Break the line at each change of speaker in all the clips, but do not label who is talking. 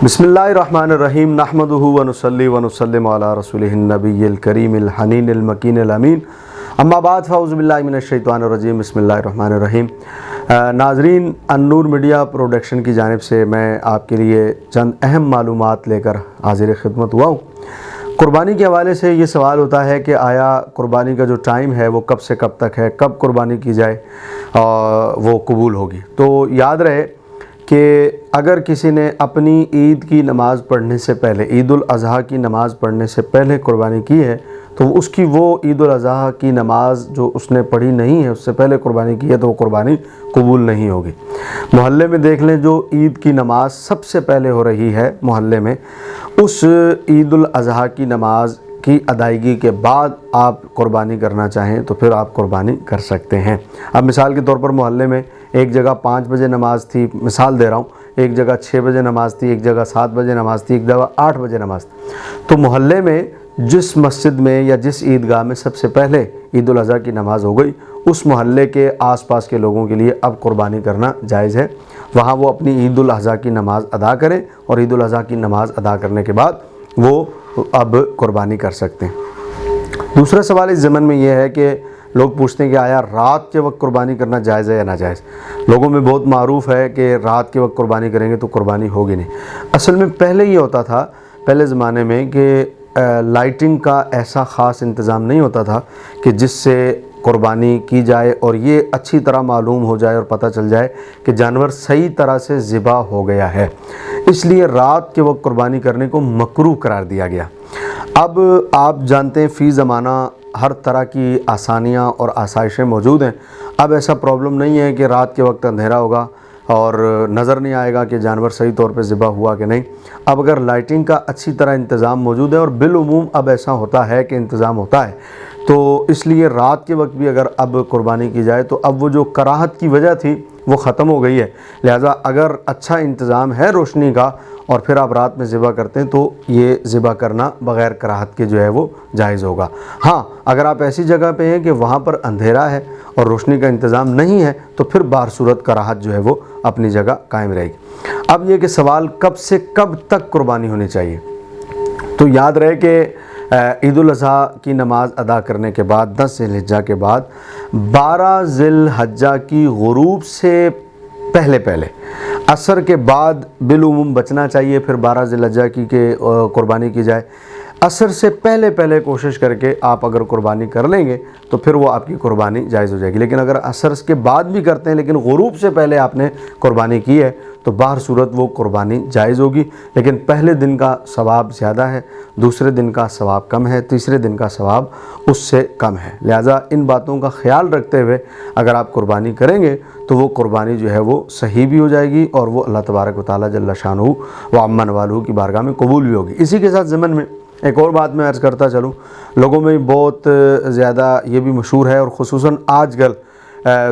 बिस्मिल्लाहिर्रहमानिर्रहीम नहमदुहु व नुसल्ली व नुसल्लिमु अला रसूलिहिन नबिय्यिल करीमिल हनीनिल मकीनिल अमीन अम्मा बाद फ़अऊज़ु बिल्लाहि मिनश शैतानिर रजीम बिस्मिल्लाहिर्रहमानिर्रहीम। नाज़रीन, नूर मीडिया प्रोडक्शन की जानिब से मैं आपके लिए चंद अहम मालूमात लेकर हाज़िर खिदमत हुआ हूँ। कुर्बानी के हवाले से ये सवाल होता है कि आया कुर्बानी का जो टाइम है वो कब से कब तक है, कब कुर्बानी की जाए और वो कबूल होगी। तो याद रहे कि अगर किसी ने अपनी ईद की नमाज़ पढ़ने से पहले, ईद उल अज़हा की नमाज़ पढ़ने से पहले कुर्बानी की है तो उसकी वो ईद उल अज़हा की नमाज़ जो उसने पढ़ी नहीं है, उससे पहले कुर्बानी की है तो वो कुर्बानी कबूल नहीं होगी। मोहल्ले में देख लें, जो ईद की नमाज़ सबसे पहले हो रही है मोहल्ले में, उस ईद उल अज़हा की नमाज़ की अदायगी के बाद आप कुर्बानी करना चाहें तो फिर आप कुर्बानी कर सकते हैं। अब मिसाल के तौर पर मोहल्ले में एक जगह 5 बजे नमाज़ थी, मिसाल दे रहा हूँ, एक जगह 6 बजे नमाज़ थी, एक जगह 7 बजे नमाज़ थी, एक जगह 8 बजे नमाज़ थी। तो मोहल्ले में जिस मस्जिद में या जिस ईदगाह में सबसे पहले ईद उल अज़हा की नमाज़ हो गई, उस मोहल्ले के आसपास के लोगों के लिए अब कुर्बानी करना जायज़ है। वहाँ वो अपनी ईद उल अज़हा की नमाज़ अदा करें और ईद उल अज़हा की नमाज़ अदा करने के बाद वो अब कुर्बानी कर सकते हैं। दूसरा सवाल इस ज़मन में यह है कि लोग पूछते हैं कि आया रात के वक्त कुर्बानी करना जायज़ है या नाजायज़। लोगों में बहुत मारूफ़ है कि रात के वक्त कुर्बानी करेंगे तो कुर्बानी होगी नहीं। असल में पहले ये होता था, पहले ज़माने में, कि लाइटिंग का ऐसा ख़ास इंतज़ाम नहीं होता था कि जिससे कुर्बानी की जाए और ये अच्छी तरह मालूम हो जाए और पता चल जाए कि जानवर सही तरह से ज़िबा हो गया है। इसलिए रात के वक्त कुर्बानी करने को मकरूह करार दिया गया। अब आप जानते हैं फ़ी ज़माना हर तरह की आसानियाँ और आसाइशें मौजूद हैं। अब ऐसा प्रॉब्लम नहीं है कि रात के वक्त अंधेरा होगा और नज़र नहीं आएगा कि जानवर सही तौर पे ज़िबा हुआ कि नहीं। अब अगर लाइटिंग का अच्छी तरह इंतज़ाम मौजूद है, और बिलउमूम अब ऐसा होता है कि इंतज़ाम होता है, तो इसलिए रात के वक्त भी अगर अब कुर्बानी की जाए तो अब वो जो कराहत की वजह थी वो ख़त्म हो गई है। लिहाजा अगर अच्छा इंतज़ाम है रोशनी का और फिर आप रात में ज़िबा करते हैं तो ये ज़िबा करना बग़ैर कराहत के जो है वो जायज़ होगा। हाँ, अगर आप ऐसी जगह पे हैं कि वहाँ पर अंधेरा है और रोशनी का इंतज़ाम नहीं है तो फिर बार सूरत कराहत जो है वो अपनी जगह कायम रहेगी। अब ये कि सवाल कब से कब तक कुर्बानी होनी चाहिए, तो याद रहे कि ईद उल अज़हा की नमाज़ अदा करने के बाद 10 ज़िलहिज्जा के बाद 12 ज़िलहिज्जा की गुरूब से पहले पहले असर के बाद बिलउमूम बचना चाहिए। फिर 12 ज़िलहिज्जा की के कुर्बानी की जाए। असर से पहले पहले कोशिश करके आप अगर कुर्बानी कर लेंगे तो फिर वो आपकी कुर्बानी जायज़ हो जाएगी। लेकिन अगर असर के बाद भी करते हैं लेकिन गुरूब से पहले आपने कुर्बानी की है तो बाहर सूरत वो कुर्बानी जायज़ होगी। लेकिन पहले दिन का सवाब ज़्यादा है, दूसरे दिन का सवाब कम है, तीसरे दिन का सवाब उससे कम है। लिहाजा इन बातों का ख्याल रखते हुए अगर आप कुर्बानी करेंगे तो वो कुर्बानी जो है वो सही भी हो जाएगी और वो अल्लाह तबारक व तआला जल्ल शानहू व अम्मा नवालहू की बारगाह में कबूल भी होगी। इसी के साथ ज़मन में एक और बात मैं अर्ज़ करता चलूँ, लोगों में बहुत ज़्यादा ये भी मशहूर है और ख़ुसूसन आजकल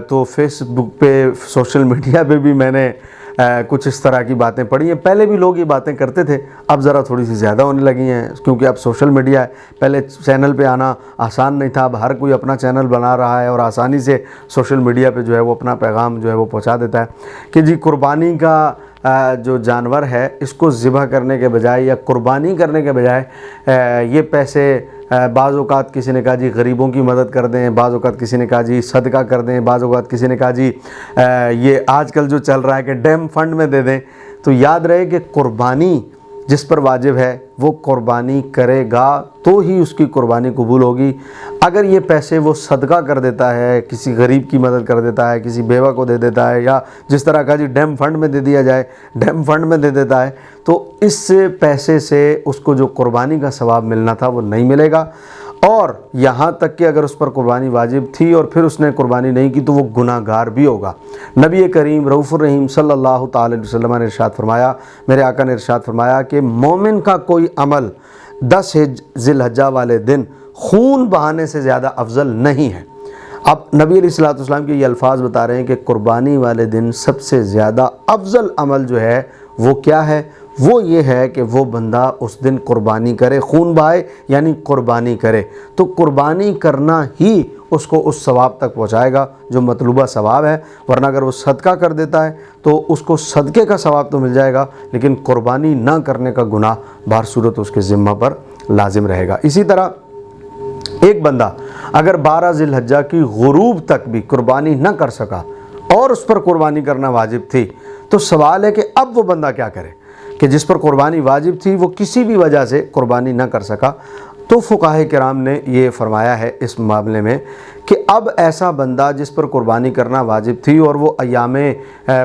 तो फेसबुक पे, सोशल मीडिया पे भी मैंने कुछ इस तरह की बातें पढ़ी हैं। पहले भी लोग ये बातें करते थे, अब ज़रा थोड़ी सी ज़्यादा होने लगी हैं क्योंकि अब सोशल मीडिया है। पहले चैनल पे आना आसान नहीं था, अब हर कोई अपना चैनल बना रहा है और आसानी से सोशल मीडिया पे जो है वो अपना पैगाम जो है वो पहुंचा देता है कि जी कुर्बानी का जो जानवर है इसको ज़िबा करने के बजाय या कुर्बानी करने के बजाय ये पैसे बाज़ औक़ात किसी ने कहा जी गरीबों की मदद कर दें, बाज़ औक़ात किसी ने कहा जी सदका कर दें, बाज़ औक़ात किसी ने कहा जी ये आजकल जो चल रहा है कि डैम फंड में दे दें। तो याद रहे कि कुर्बानी जिस पर वाजिब है वो कुर्बानी करेगा तो ही उसकी कुर्बानी कबूल होगी। अगर ये पैसे वो सदका कर देता है, किसी गरीब की मदद कर देता है, किसी बेवा को दे देता है, या जिस तरह का जी डैम फंड में दे दिया जाए, डैम फंड में दे देता है, तो इस पैसे से उसको जो कुर्बानी का सवाब मिलना था वो नहीं मिलेगा। और यहाँ तक कि अगर उस पर कुर्बानी वाजिब थी और फिर उसने कुर्बानी नहीं की तो वो गुनाहगार भी होगा। नबी करीम रऊफ़ुर रहीम सल्लल्लाहु ताला अलैहि वसल्लम ने इरशाद फरमाया, मेरे आका ने इरशाद फरमाया कि मोमिन का कोई अमल 10 ज़िलहिज्जा वाले दिन खून बहाने से ज़्यादा अफजल नहीं है। अब नबी अलैहिस्सलातु वस्सलाम के ये अल्फाज बता रहे हैं कि कुर्बानी वाले दिन सबसे ज़्यादा अफजल अमल जो है वो क्या है, وہ یہ ہے کہ وہ بندہ اس دن قربانی کرے، خون بہائے یعنی قربانی کرے، تو قربانی کرنا ہی اس کو اس ثواب تک پہنچائے گا جو مطلوبہ ثواب ہے، ورنہ اگر وہ صدقہ کر دیتا ہے تو اس کو صدقے کا ثواب تو مل جائے گا لیکن قربانی نہ کرنے کا گناہ بہر صورت اس کے ذمہ پر لازم رہے گا۔ اسی طرح ایک بندہ اگر 12 ذی الحجہ کی غروب تک بھی قربانی نہ کر سکا اور اس پر قربانی کرنا واجب تھی، تو سوال ہے کہ اب وہ بندہ کیا کرے کہ جس پر قربانی واجب تھی وہ کسی بھی وجہ سے قربانی نہ کر سکا۔ تو فقہاء کرام نے یہ فرمایا ہے اس معاملے میں کہ اب ایسا بندہ جس پر قربانی کرنا واجب تھی اور وہ ایام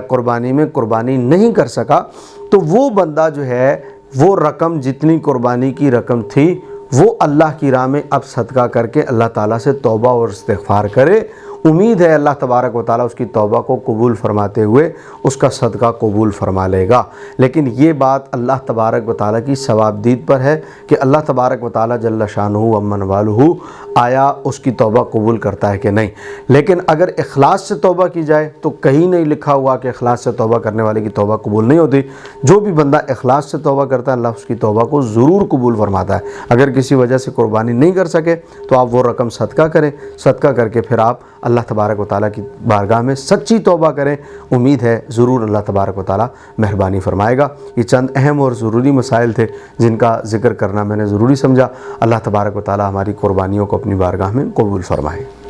قربانی میں قربانی نہیں کر سکا، تو وہ بندہ جو ہے وہ رقم جتنی قربانی کی رقم تھی وہ اللہ کی راہ میں اب صدقہ کر کے اللہ تعالیٰ سے توبہ اور استغفار کرے۔ امید ہے اللہ تبارک و تعالیٰ اس کی توبہ کو قبول فرماتے ہوئے اس کا صدقہ قبول فرما لے گا۔ لیکن یہ بات اللہ تبارک و تعالیٰ کی ثوابدید پر ہے کہ اللہ تبارک و تعالیٰ جل شانہ و امن والہ آیا اس کی توبہ قبول کرتا ہے کہ نہیں۔ لیکن اگر اخلاص سے توبہ کی جائے تو کہیں نہیں لکھا ہوا کہ اخلاص سے توبہ کرنے والے کی توبہ قبول نہیں ہوتی۔ جو بھی بندہ اخلاص سے توبہ کرتا ہے اللہ اس کی توبہ کو ضرور قبول فرماتا ہے۔ اگر کسی وجہ سے قربانی نہیں کر سکے تو آپ وہ رقم صدقہ کریں، صدقہ کر کے پھر آپ اللہ تبارک و تعالیٰ کی بارگاہ میں سچی توبہ کریں، امید ہے ضرور اللہ تبارک و تعالیٰ مہربانی فرمائے گا۔ یہ چند اہم اور ضروری مسائل تھے جن کا ذکر کرنا میں نے ضروری سمجھا۔ اللہ تبارک و تعالیٰ ہماری قربانیوں کو اپنی بارگاہ میں قبول فرمائے۔